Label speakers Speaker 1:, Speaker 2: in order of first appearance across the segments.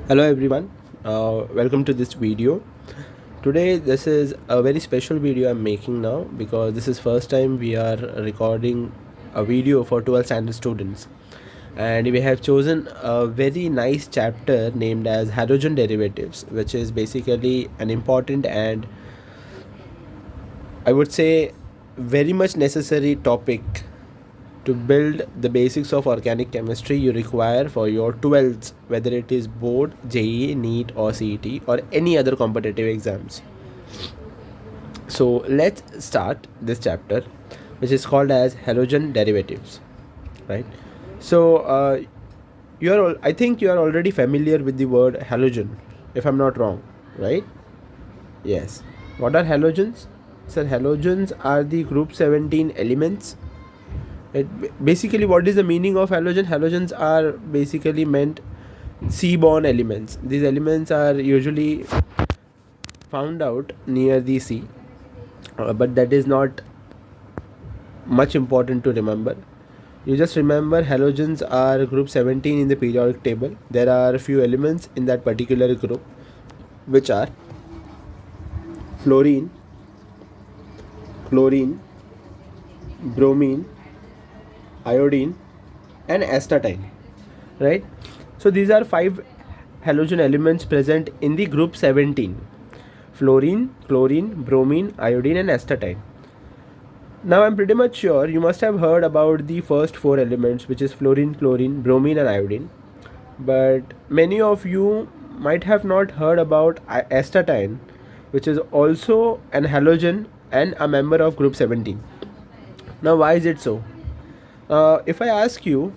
Speaker 1: Hello everyone, welcome to this video. Today this is a very special video I'm making now because this is first time we are recording a video for 12th standard students, and we have chosen a very nice chapter named as halogen derivatives, which is basically an important and I would say very much necessary topic to build the basics of organic chemistry you require for your 12th, whether it is board, JEE, NEET or CET or any other competitive exams. So let's start this chapter, which is called as halogen derivatives, right? So I think you are already familiar with the word halogen, if I'm not wrong, right? Yes. What are halogens? Sir, halogens are the group 17 elements. Basically, what is the meaning of halogen? Halogens are basically meant sea-borne elements. These elements are usually found out near the sea, but that is not much important to remember. You just remember halogens are group 17 in the periodic table. There are a few elements in that particular group, which are fluorine, chlorine, bromine, iodine and astatine, right? So these are 5 halogen elements present in the group 17: fluorine, chlorine, bromine, iodine and astatine. Now I'm pretty much sure you must have heard about the first 4 elements, which is fluorine, chlorine, bromine and iodine, but many of you might have not heard about astatine, which is also an halogen and a member of group 17. Now why is it so? If I ask you,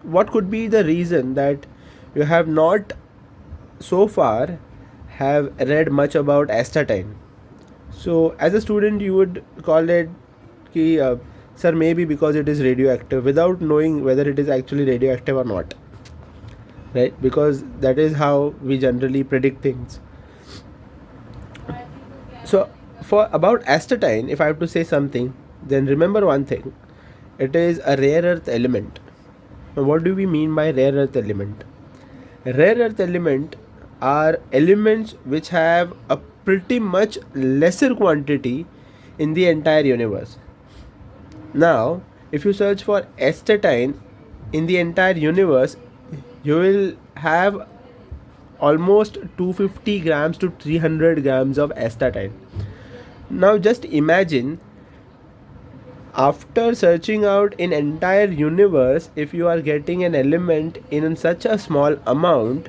Speaker 1: what could be the reason that you have not so far have read much about astatine? So as a student you would call it ki, sir, maybe because it is radioactive, without knowing whether it is actually radioactive or not, right? Because that is how we generally predict things. So for about astatine, if I have to say something, then remember one thing: it is a rare earth element. Now, what do we mean by rare earth element? Rare earth element are elements which have a pretty much lesser quantity in the entire universe. Now, if you search for astatine in the entire universe, you will have almost 250 grams to 300 grams of astatine. Now, just imagine, after searching out in entire universe, if you are getting an element in such a small amount,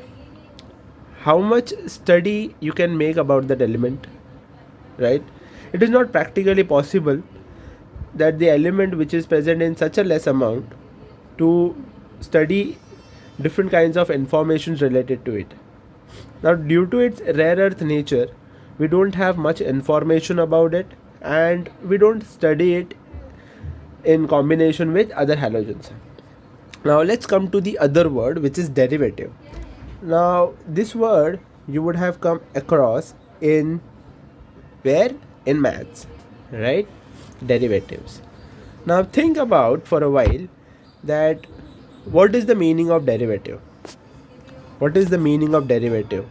Speaker 1: how much study you can make about that element, right? It is not practically possible that the element which is present in such a less amount to study different kinds of informations related to it. Now, due to its rare earth nature, we don't have much information about it and we don't study it in combination with other halogens. Now let's come to the other word, which is derivative. Now this word you would have come across in where? In maths, right? Derivatives. Now think about for a while that what is the meaning of derivative? What is the meaning of derivative?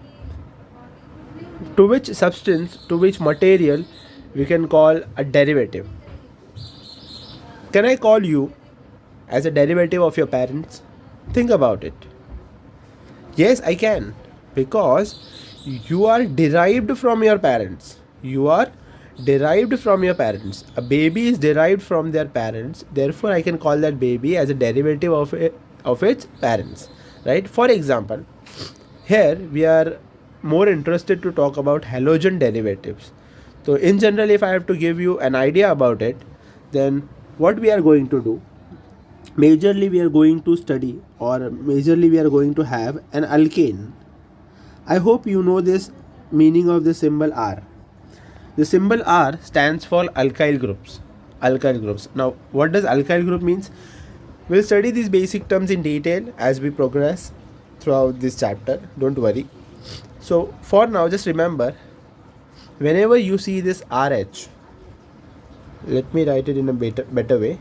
Speaker 1: To which substance, to which material we can call a derivative? Can I call you as a derivative of your parents? Think about it. Yes, I can, because you are derived from your parents. You are derived from your parents. A baby is derived from their parents. Therefore, I can call that baby as a derivative of its parents, right? For example, here we are more interested to talk about halogen derivatives. So in general, if I have to give you an idea about it, then what we are going to do, majorly we are going to study, or majorly we are going to have an alkane. I hope you know this meaning of the symbol R. The symbol R stands for alkyl groups. Alkyl groups. Now what does alkyl group means? We'll study these basic terms in detail as we progress throughout this chapter, don't worry. So for now, just remember, whenever you see this RH, let me write it in a better way.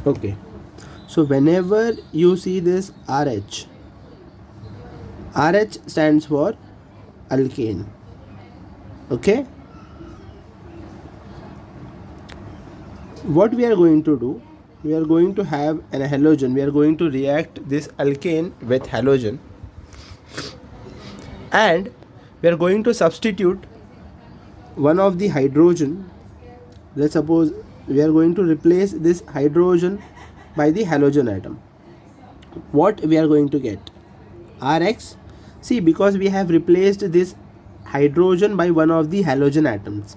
Speaker 1: Okay. So whenever you see this RH, RH stands for alkane. Okay. What we are going to do, we are going to have an halogen. We are going to react this alkane with halogen, and we are going to substitute one of the hydrogen. Let's suppose we are going to replace this hydrogen by the halogen atom. What we are going to get? Rx. See, because we have replaced this hydrogen by one of the halogen atoms,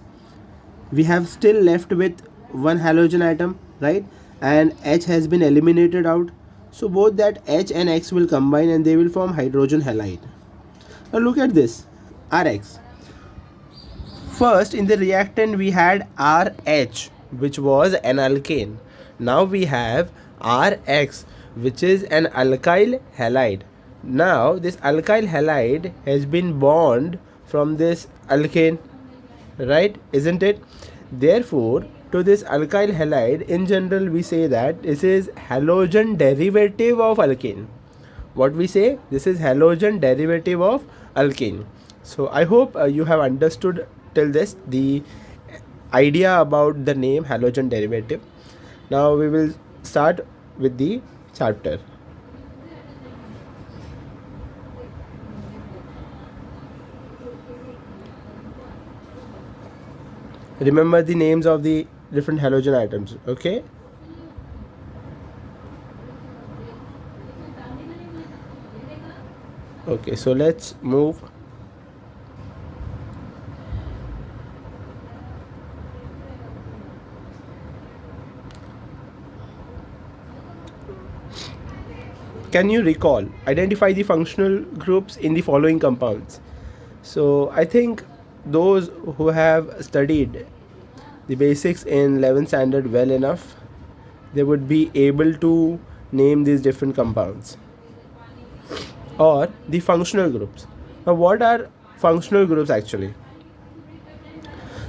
Speaker 1: we have still left with one halogen atom, right? And H has been eliminated out. So both that H and X will combine and they will form hydrogen halide. Now look at this, Rx. First in the reactant we had RH, which was an alkane. Now we have Rx, which is an alkyl halide. Now this alkyl halide has been bonded from this alkane, right? Isn't it? Therefore, to this alkyl halide, in general we say that this is halogen derivative of alkane. What we say? This is halogen derivative of alkane. So I hope you have understood till this the idea about the name halogen derivative. Now we will start with the chapter. Remember the names of the different halogen atoms, okay? Okay, so let's move. Can you recall, identify the functional groups in the following compounds? So I think those who have studied the basics in 11th standard well enough, they would be able to name these different compounds or the functional groups. Now what are functional groups actually?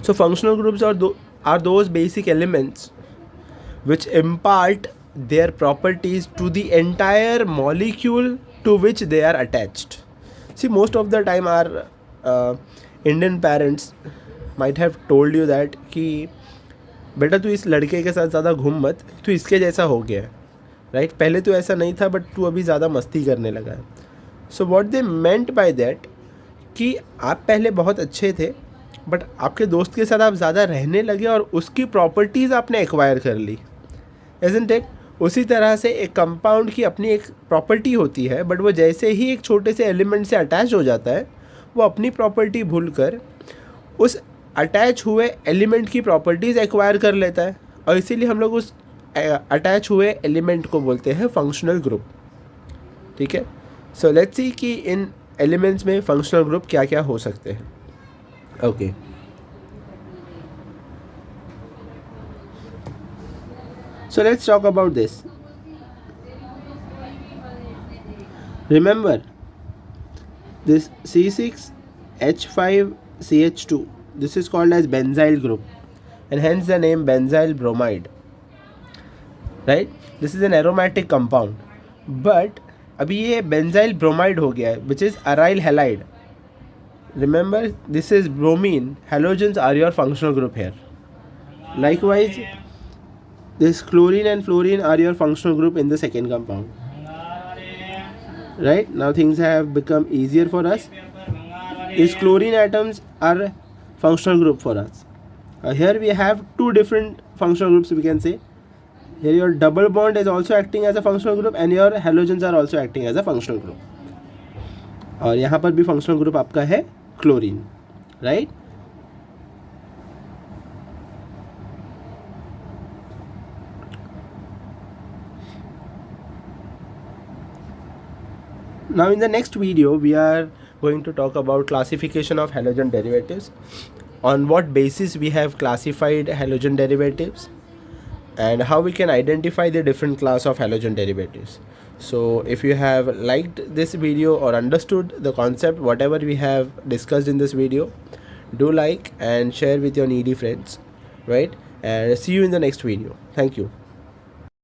Speaker 1: So functional groups are those basic elements which impart their properties to the entire molecule to which they are attached. See, most of the time our Indian parents might have told you that कि बेटा तू इस लड़के के साथ ज़्यादा घूम मत, तू इसके जैसा हो गया है, राइट? पहले तो ऐसा नहीं था बट तू अभी ज़्यादा मस्ती करने लगा है. So what they meant by that कि आप पहले बहुत अच्छे थे बट आपके दोस्त के साथ आप ज़्यादा रहने लगे और उसकी प्रॉपर्टीज़ आपने एक्वायर कर ली. Isn't it? उसी तरह से एक कंपाउंड की अपनी एक प्रॉपर्टी होती है बट वो जैसे ही एक छोटे से एलिमेंट से अटैच हो जाता है वो अपनी प्रॉपर्टी भूलकर उस अटैच हुए एलिमेंट की प्रॉपर्टीज़ एक्वायर कर लेता है और इसीलिए हम लोग उस अटैच हुए एलिमेंट को बोलते हैं फंक्शनल ग्रुप. ठीक है. सो लेट्स सी कि इन एलिमेंट्स में फंक्शनल ग्रुप क्या क्या हो सकते हैं. Okay. So let's talk about this. Remember this C6H5CH2, this is called as benzyl group and hence the name benzyl bromide, right? This is an aromatic compound but अभी ये benzyl bromide हो गया है which is aryl halide. Remember this is bromine, halogens are your functional group here. Likewise this chlorine and fluorine are your functional group in the second compound. Right? Now things have become easier for us. These chlorine atoms are functional group for us. Here we have two different functional groups we can say. Here your double bond is also acting as a functional group and your halogens are also acting as a functional group. और यहाँ पर भी functional group आपका है chlorine. Right? Now in the next video we are going to talk about classification of halogen derivatives, on what basis we have classified halogen derivatives and how we can identify the different class of halogen derivatives. So if you have liked this video or understood the concept whatever we have discussed in this video, do like and share with your needy friends, right? and see you in the next video. Thank you.